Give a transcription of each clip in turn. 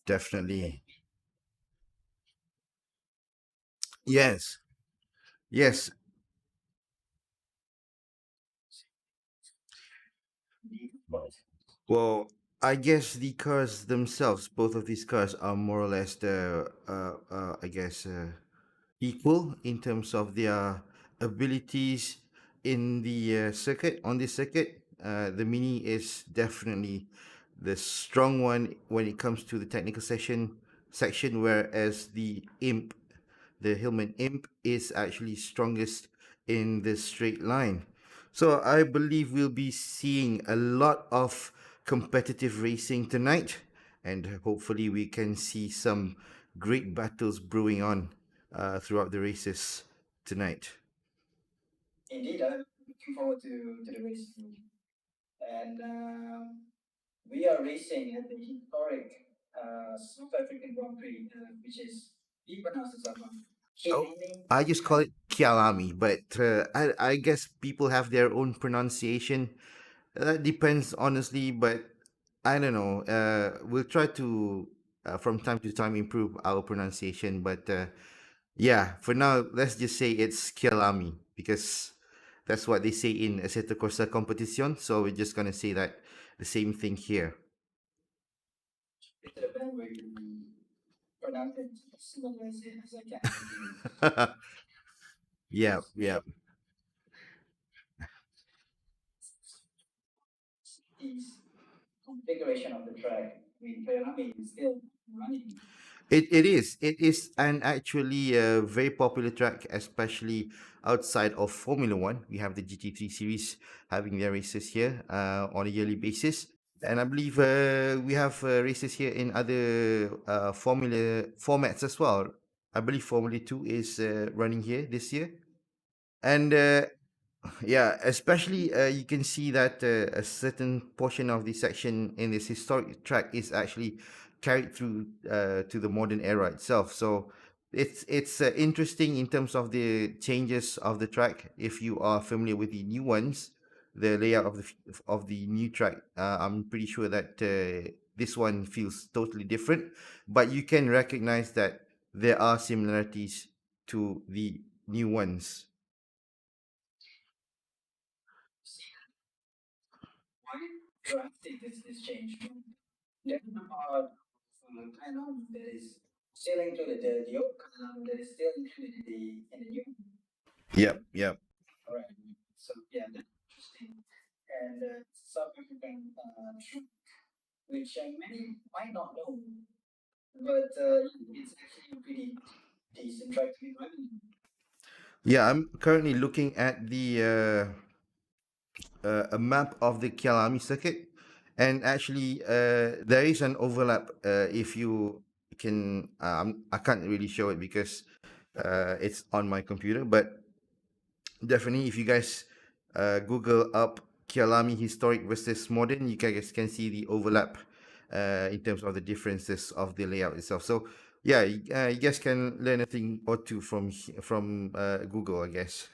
Definitely. Yes. Yes. Well, I guess the cars themselves, both of these cars are more or less I guess, equal in terms of their abilities in the circuit. On this circuit, the Mini is definitely the strong one when it comes to the technical section, whereas the Hillman Imp is actually strongest in the straight line. So I believe we'll be seeing a lot of competitive racing tonight, and hopefully we can see some great battles brewing on throughout the races tonight. Oh, I just call it Kialami, but I guess people have their own pronunciation. That depends, honestly, but I don't know. We'll try to, from time to time, improve our pronunciation. But yeah, for now, let's just say it's Kialami because that's what they say in Assetto Corsa Competition. So we're just gonna say that the same thing here. Yeah, yeah. It is. It is an actually a very popular track, especially outside of Formula One. We have the GT3 series having their races here on a yearly basis. And I believe we have races here in other Formula formats as well. I believe Formula 2 is running here this year. And yeah, especially you can see that a certain portion of the section in this historic track is actually carried through to the modern era itself. So it's interesting in terms of the changes of the track. If you are familiar with the new ones, the layout of of the new track, I'm pretty sure that this one feels totally different. But you can recognize that there are similarities to the new ones. Yep, yep. Yeah, I'm currently looking at the a map of the Kialami circuit, and actually, there is an overlap. If you can, I can't really show it because it's on my computer, but definitely, if you guys Google up Kialami historic versus modern, you guys can see the overlap in terms of the differences of the layout itself. So yeah, you guys can learn a thing or two from Google, I guess.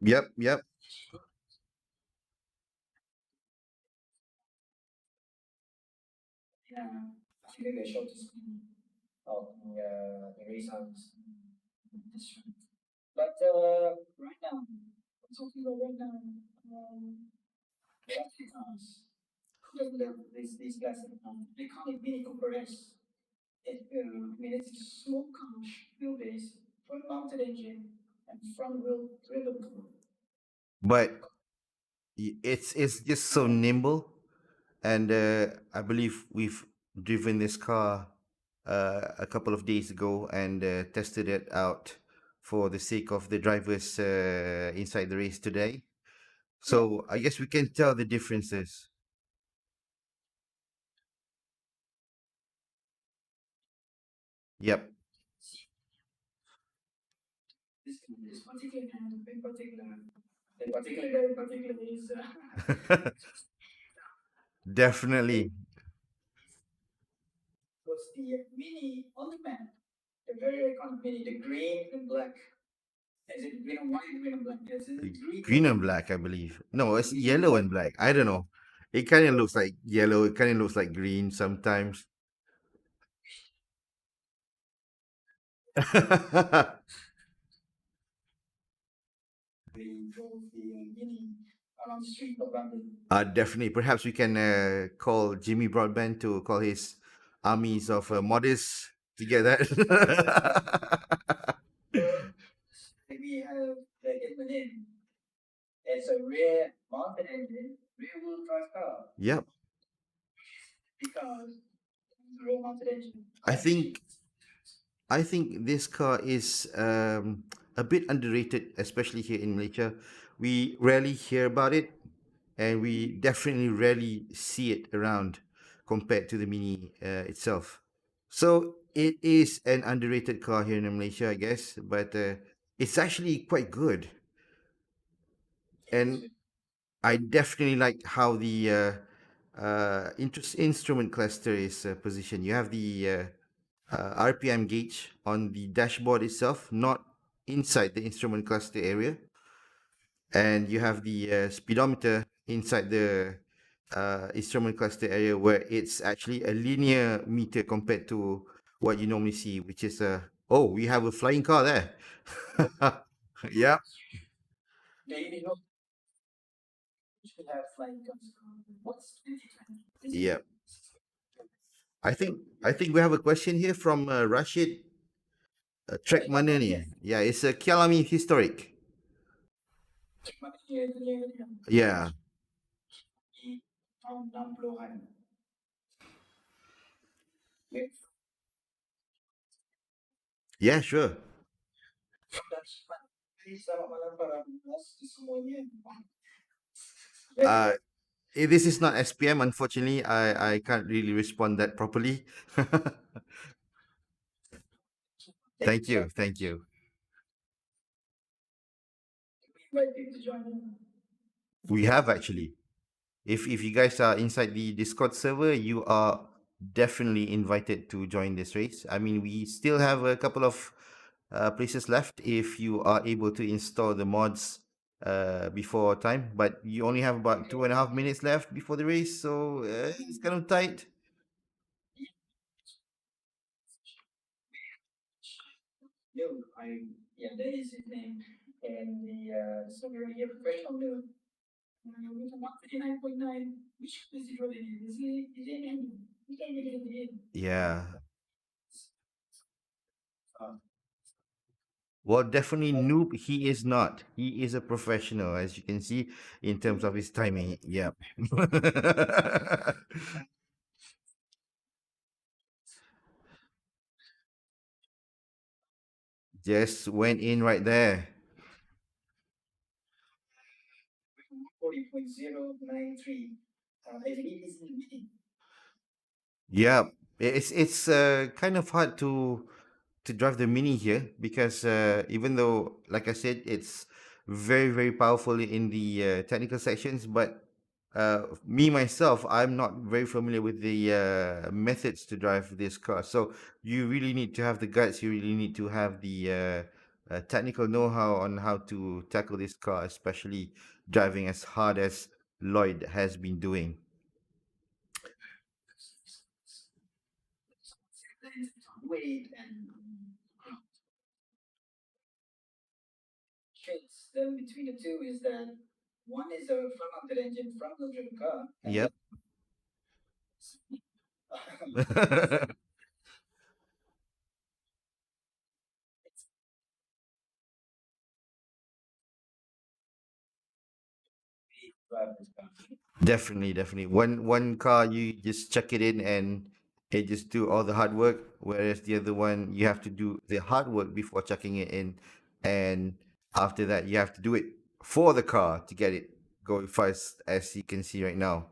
Yep, yep. But it's just so nimble, and I believe we've driven this car a couple of days ago and tested it out for the sake of the drivers inside the race today. So I guess we can tell the differences. Yep. Definitely. Green and black, I believe. No, it's yellow and black. I don't know. It kind of looks like yellow. It kind of looks like green sometimes. Definitely. Perhaps we can call Jimmy Broadbent to call his armies of moddists to get that. Yep. I think I think this car is a bit underrated, especially here in Malaysia. We rarely hear about it, and we definitely rarely see it around compared to the Mini itself. So it is an underrated car here in Malaysia, I guess, but it's actually quite good. And I definitely like how the instrument cluster is positioned. You have the RPM gauge on the dashboard itself, not inside the instrument cluster area, and you have the speedometer inside the instrument cluster area where it's actually a linear meter compared to what you normally see, which is a oh, we have a flying car there. Yeah, yeah. I think we have a question here from Rashid. Track mana ni? Yeah, it's a Kialami historic. Yeah, yeah, sure. Uh, this is not SPM, unfortunately. I can't really respond that properly. Thank you, thank you. We have actually. If you guys are inside the Discord server, you are definitely invited to join this race. I mean, we still have a couple of places left if you are able to install the mods before time, but you only have about 2.5 minutes left before the race, so it's kind of tight. Yeah. Well, definitely noob. He is not. He is a professional, as you can see in terms of his timing. Yep. Just went in right there. Yeah, it's kind of hard to drive the Mini here because even though, like I said, it's very powerful in the technical sections, but me myself, I'm not very familiar with the methods to drive this car. So you really need to have the guts. You really need to have the technical know-how on how to tackle this car, especially driving as hard as Lloyd has been doing. Yep. Definitely, definitely. One car you just chuck it in and it just do all the hard work, whereas the other one you have to do the hard work before chucking it in, and after that you have to do it for the car to get it going fast, as you can see right now.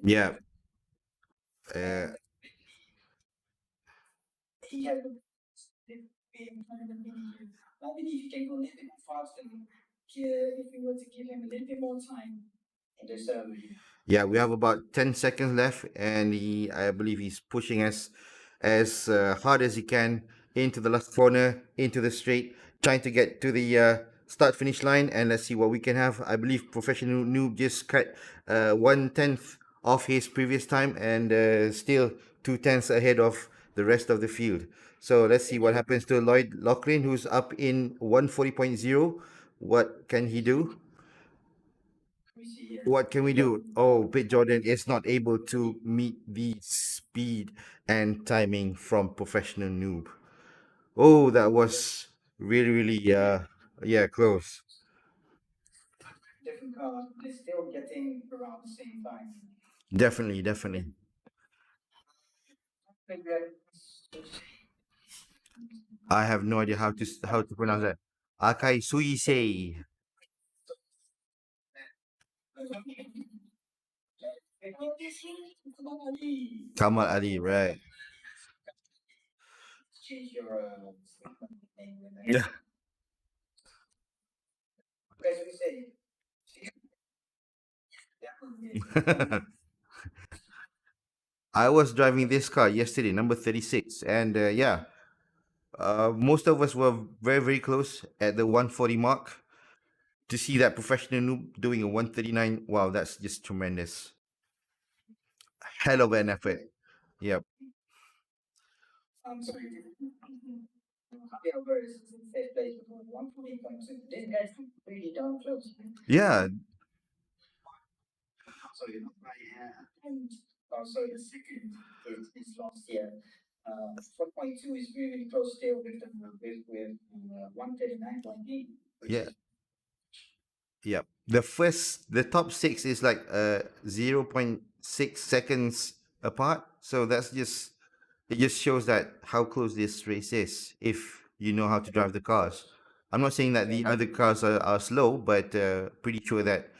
Yeah. Uh, Yeah, we have about 10 seconds left, and I believe he's pushing us as hard as he can into the last corner, into the straight, trying to get to the start finish line. And let's see what we can have. I believe Professional Noob just cut 1/10 of his previous time, and still 2/10 ahead of the rest of the field. So let's see what happens to Lloyd Loughlin, who's up in 140.0. What can he do? What can we do? Oh, Pitt Jordan is not able to meet the speed and timing from Professional Noob. Oh, that was really, really, yeah, close. Definitely, definitely. I have no idea how to pronounce that. Akai Suisei. Kamal Ali, right? Yeah. I was driving this car yesterday, number 36, and yeah, most of us were very, very close at the 140 mark. To see that Professional Noob doing a 139, wow, that's just tremendous. Hell of an effort. Yep. Yeah, yeah, yep. The top six is like 0.6 seconds apart. So that's just, it just shows that how close this race is if you know how to drive the cars. I'm not saying that the other cars are slow, but pretty sure that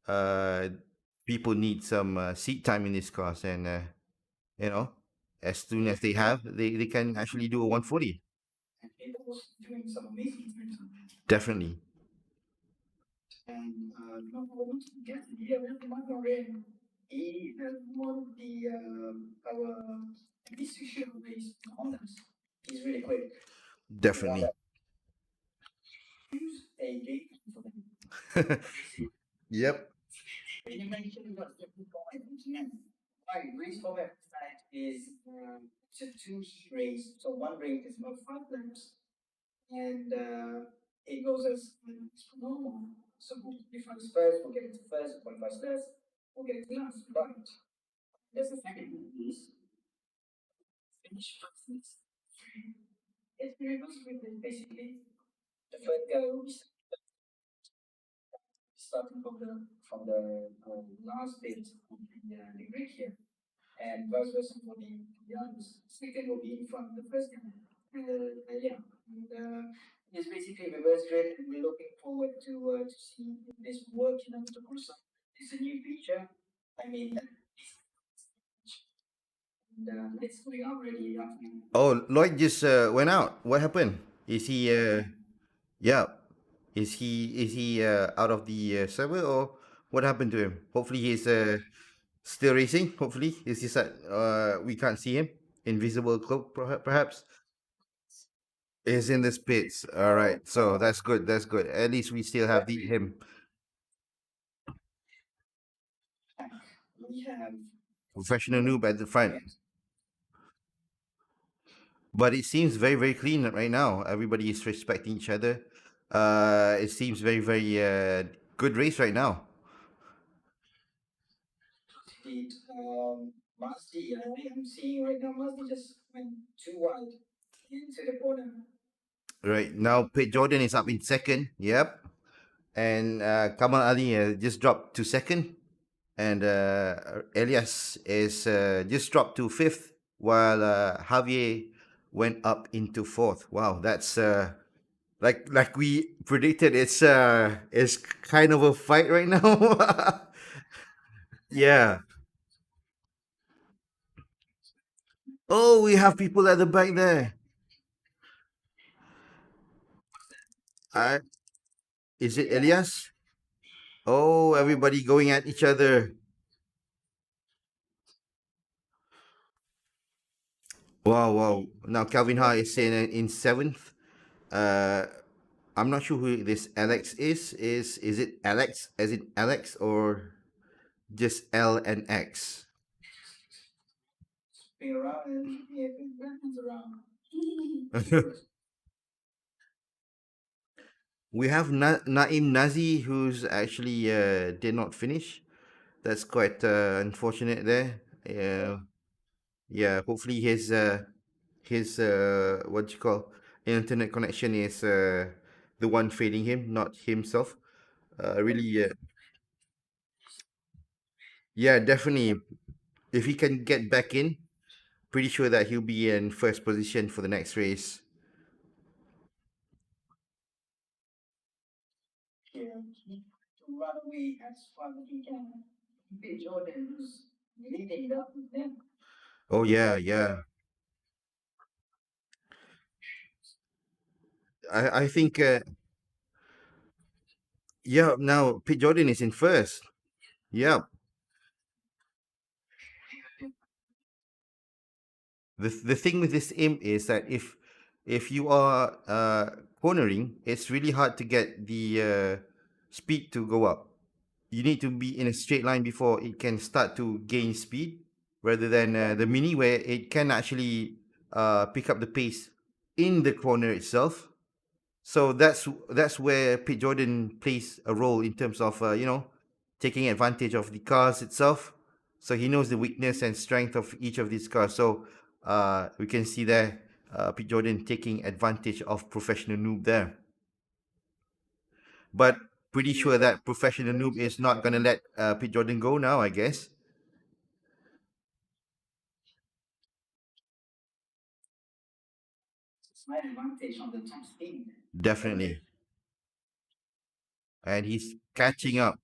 uh, people need some seat time in these cars. And, you know, as soon as they have, they can actually do a 140. Definitely. Definitely. Yep. Oh, Lloyd just went out. What happened? Is he? Yeah. Is he out of the server, or what happened to him? Hopefully he's still racing. Hopefully is he? We can't see him. Invisible cloak, perhaps. Is in the pits. All right. So that's good. That's good. At least we still have the him. Professional Noob at the front. But it seems very, very clean right now. Everybody is respecting each other. It seems very, very good race right now. Right now, Pete Jordan is up in second. Yep. And Kamal Ali just dropped to second. And Elias is just dropped to fifth, while Javier went up into fourth. Wow, that's like we predicted. It's kind of a fight right now. Yeah. Oh, we have people at the back there. I, is it Elias? Oh, everybody going at each other. Wow, wow. Now Calvin Ha is in seventh. Uh, I'm not sure who this Alex is. Is it Alex? As in Alex or just L and X? We have Naim Nazi, who's actually did not finish. That's quite unfortunate there. Yeah. Hopefully his what you call internet connection is the one failing him, not himself. Really, yeah, definitely. If he can get back in, pretty sure that he'll be in first position for the next race. Oh yeah, yeah. I think yeah. Now Pete Jordan is in first. Yeah. The thing with this aim is that if you are cornering, it's really hard to get the speed to go up. You need to be in a straight line before it can start to gain speed, rather than the mini where it can actually pick up the pace in the corner itself. So that's where Pete Jordan plays a role in terms of taking advantage of the cars itself. So he knows the weakness and strength of each of these cars. So we can see there Pete Jordan taking advantage of professional noob there. But pretty sure that professional noob is not gonna let Pete Jordan go now. I guess definitely, and he's catching up.